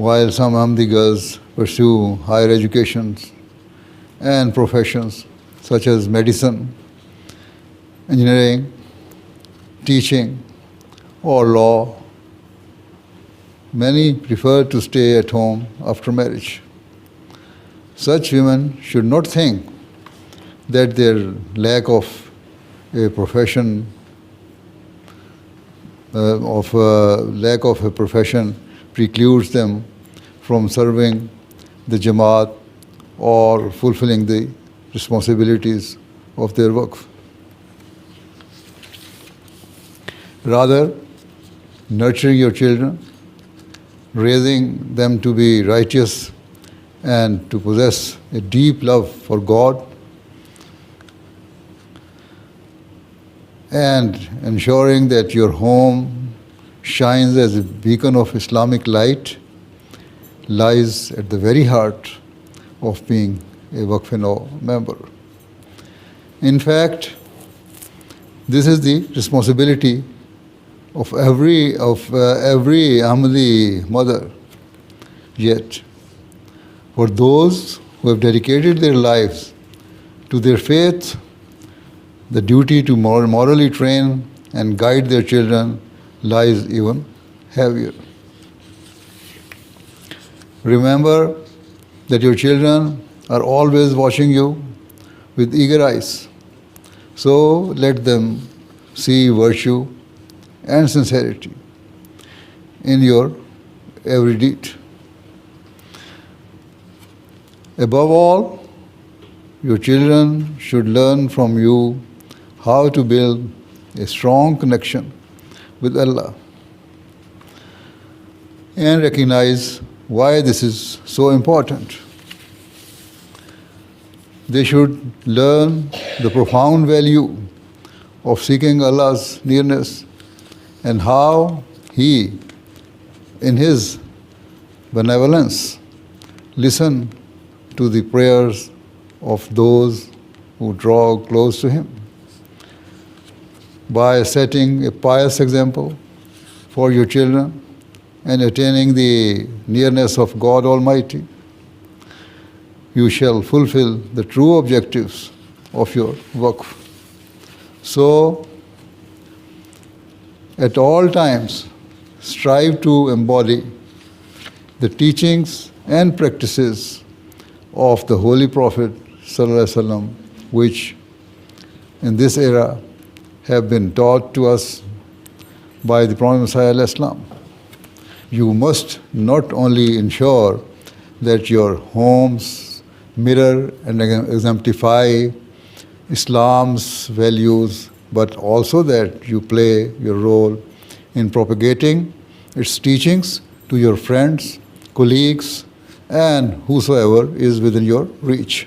while some Ahmadi girls pursue higher educations and professions such as medicine, engineering, teaching, or law, many prefer to stay at home after marriage. Such women should not think that their lack of a profession precludes them from serving the Jamaat or fulfilling the responsibilities of their work. Rather, nurturing your children, raising them to be righteous and to possess a deep love for God, and ensuring that your home shines as a beacon of Islamic light lies at the very heart of being a Waqf-e-Nau member. In fact, this is the responsibility of every Ahmadi mother. Yet, for those who have dedicated their lives to their faith, the duty to morally train and guide their children lies even heavier. Remember that your children are always watching you with eager eyes. So let them see virtue and sincerity in your every deed. Above all, your children should learn from you how to build a strong connection with Allah and recognize why this is so important. They should learn the profound value of seeking Allah's nearness and how He, in His benevolence, listen to the prayers of those who draw close to Him. By setting a pious example for your children and attaining the nearness of God Almighty, you shall fulfill the true objectives of your waqf. So, at all times, strive to embody the teachings and practices of the Holy Prophet ﷺ, which in this era have been taught to us by the Prophet Messiah ﷺ. You must not only ensure that your homes mirror and exemplify Islam's values, but also that you play your role in propagating its teachings to your friends, colleagues, and whosoever is within your reach.